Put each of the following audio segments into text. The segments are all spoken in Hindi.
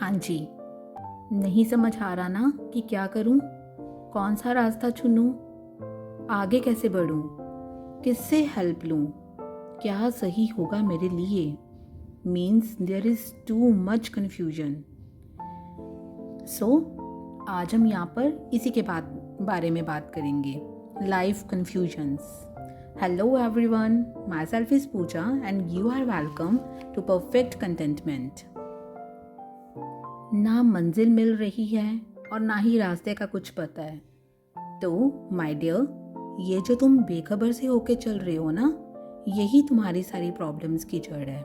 हाँ जी, नहीं समझ आ रहा ना कि क्या करूं, कौन सा रास्ता चुनूं, आगे कैसे बढ़ूं, किससे हेल्प लूं, क्या सही होगा मेरे लिए। Means there is too much confusion. So आज हम यहाँ पर इसी के बारे में बात करेंगे, life confusions. Hello everyone, myself is Pooja and you are welcome to perfect contentment. ना मंजिल मिल रही है और ना ही रास्ते का कुछ पता है। तो माय डियर, ये जो तुम बेखबर से होके चल रहे हो ना, यही तुम्हारी सारी प्रॉब्लम्स की जड़ है।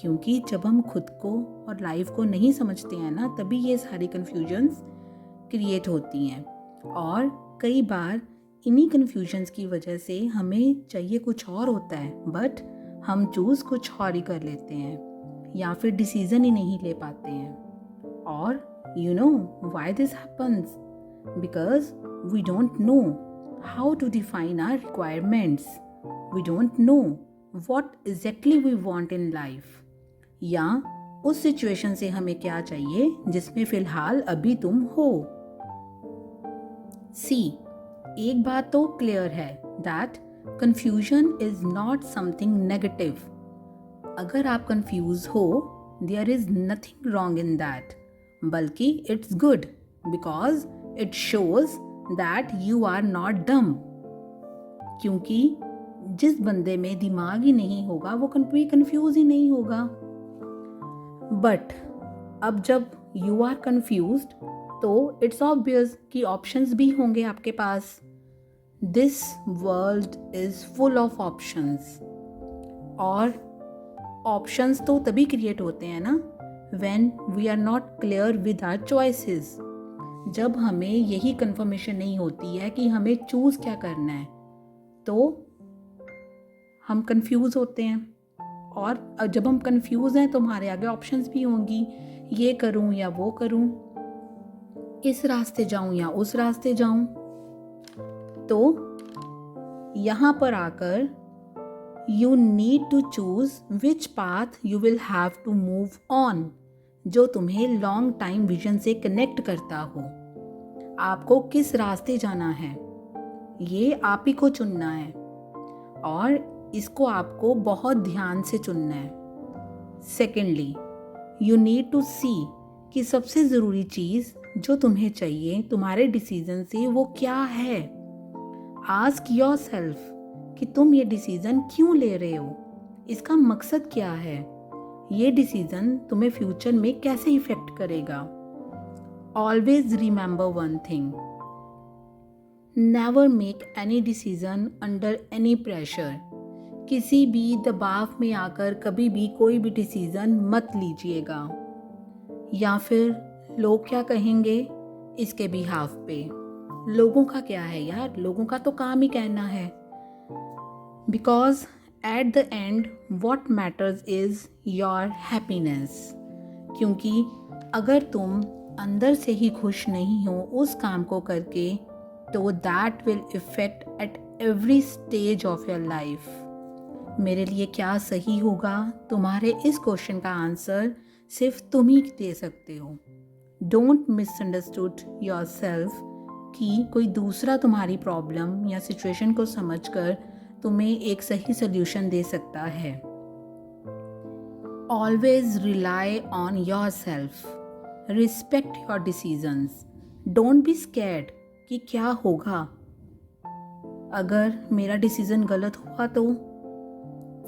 क्योंकि जब हम खुद को और लाइफ को नहीं समझते हैं ना, तभी ये सारी कन्फ्यूजन्स क्रिएट होती हैं। और कई बार इन्हीं कन्फ्यूजन्स की वजह से हमें चाहिए कुछ और होता है, बट हम चूज़ कुछ और ही कर लेते हैं या फिर डिसीज़न ही नहीं ले पाते हैं। Or you know why this happens? Because we don't know how to define our requirements. We don't know what exactly we want in life. या उस सिचुएशन से हमें क्या चाहिए जिसमें फिलहाल अभी तुम हो। See, एक बात तो क्लियर है that confusion is not something negative. अगर आप कंफ्यूज हो, there is nothing wrong in that. बल्कि it's good because it shows that you are not dumb. क्योंकि जिस बंदे में दिमाग ही नहीं होगा वो कभी कंफ्यूज ही नहीं होगा। बट अब जब यू आर कंफ्यूज्ड तो इट्स ऑब्वियस कि ऑप्शंस भी होंगे आपके पास। This world is full of options. और ऑप्शंस तो तभी क्रिएट होते हैं ना when we are not clear with our choices. जब हमें यही कंफर्मेशन नहीं होती है कि हमें चूज़ क्या करना है, तो हम कंफ्यूज होते हैं। और जब हम कंफ्यूज हैं तो हमारे आगे ऑप्शंस भी होंगी, ये करूं या वो करूं, इस रास्ते जाऊं या उस रास्ते जाऊं। तो यहाँ पर आकर you need to choose which path you will have to move on, जो तुम्हें लॉन्ग टाइम विजन से कनेक्ट करता हो। आपको किस रास्ते जाना है ये आप ही को चुनना है, और इसको आपको बहुत ध्यान से चुनना है। सेकेंडली, यू नीड टू सी कि सबसे ज़रूरी चीज़ जो तुम्हें चाहिए तुम्हारे डिसीजन से वो क्या है। आस्क योरसेल्फ कि तुम ये डिसीज़न क्यों ले रहे हो, इसका मकसद क्या है, ये डिसीज़न तुम्हें फ्यूचर में कैसे इफेक्ट करेगा। Always remember one thing, never make any decision under any pressure. किसी भी दबाव में आकर कभी भी कोई भी डिसीज़न मत लीजिएगा, या फिर लोग क्या कहेंगे इसके बिहाफ पे। लोगों का क्या है यार, लोगों का तो काम ही कहना है। Because at the end what matters is your happiness. क्योंकि अगर तुम अंदर से ही खुश नहीं हो उस काम को करके, तो that will effect at every stage of your life. मेरे लिए क्या सही होगा, तुम्हारे इस क्वेश्चन का आंसर सिर्फ तुम ही दे सकते हो। डोंट मिसअंडरस्टूड योर सेल्फ कि कोई दूसरा तुम्हारी प्रॉब्लम या सिचुएशन को समझकर तुम्हें एक सही सोल्यूशन दे सकता है। Always rely on your self, respect your decisions, don't be scared कि क्या होगा। अगर मेरा डिसीजन गलत हुआ तो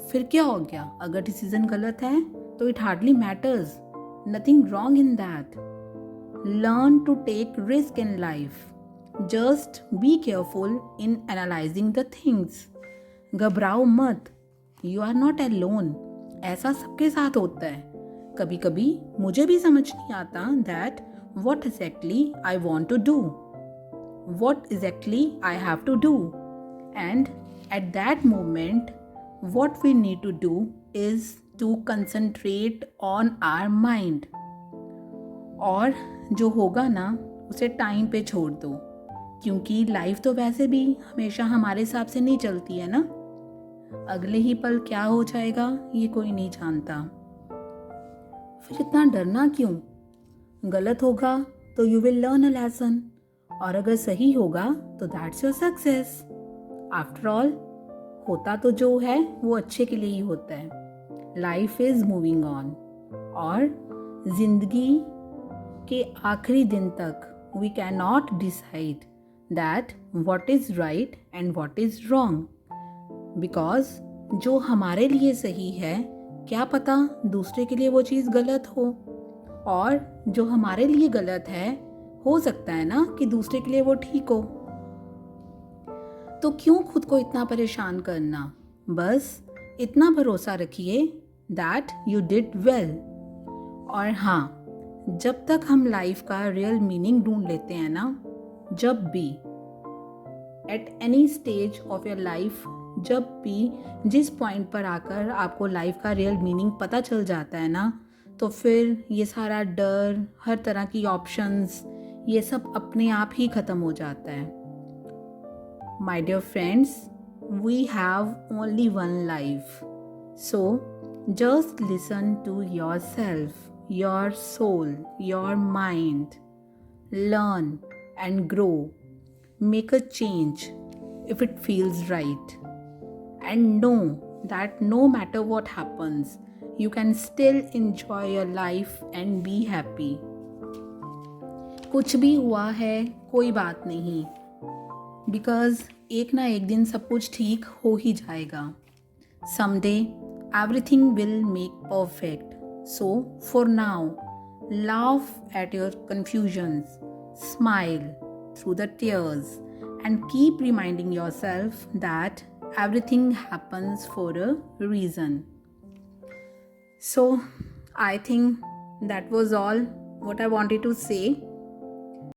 फिर क्या हो गया। अगर डिसीजन गलत है तो it hardly matters, nothing wrong in that. Learn to take risk in life, just be careful in analysing the things. घबराओ मत, यू आर नॉट अलोन। ऐसा सबके साथ होता है। कभी कभी मुझे भी समझ नहीं आता that what exactly I want to do, what exactly I have to do, and at that moment what we need to do is to concentrate on our mind. और जो होगा ना उसे टाइम पे छोड़ दो, क्योंकि लाइफ तो वैसे भी हमेशा हमारे हिसाब से नहीं चलती है ना। अगले ही पल क्या हो जाएगा ये कोई नहीं जानता। फिर इतना डरना क्यों। गलत होगा तो you will learn a lesson, और अगर सही होगा तो that's your success. After all, होता तो जो है वो अच्छे के लिए ही होता है। लाइफ इज मूविंग ऑन, और जिंदगी के आखिरी दिन तक we can not decide that what is right and what is wrong, because जो हमारे लिए सही है क्या पता दूसरे के लिए वो चीज़ गलत हो, और जो हमारे लिए गलत है हो सकता है ना कि दूसरे के लिए वो ठीक हो। तो क्यों खुद को इतना परेशान करना, बस इतना भरोसा रखिए दैट यू डिड वेल। और हाँ, जब तक हम लाइफ का रियल मीनिंग ढूंढ लेते हैं ना, जब भी at any stage of your life, जब भी जिस पॉइंट पर आकर आपको लाइफ का रियल मीनिंग पता चल जाता है ना, तो फिर ये सारा डर, हर तरह की ऑप्शंस, ये सब अपने आप ही ख़त्म हो जाता है। My dear friends, we have only one life. So, just listen to yourself, your soul, your mind. Learn and grow. Make a change if it feels right. And know that no matter what happens, you can still enjoy your life and be happy. कुछ भी हुआ है कोई बात नहीं, बिकॉज एक ना एक दिन सब कुछ ठीक हो ही जाएगा। Someday everything will make perfect. So for now, laugh at your confusions, smile through the tears, and keep reminding your self that everything happens for a reason. So I think that was all what I wanted to say.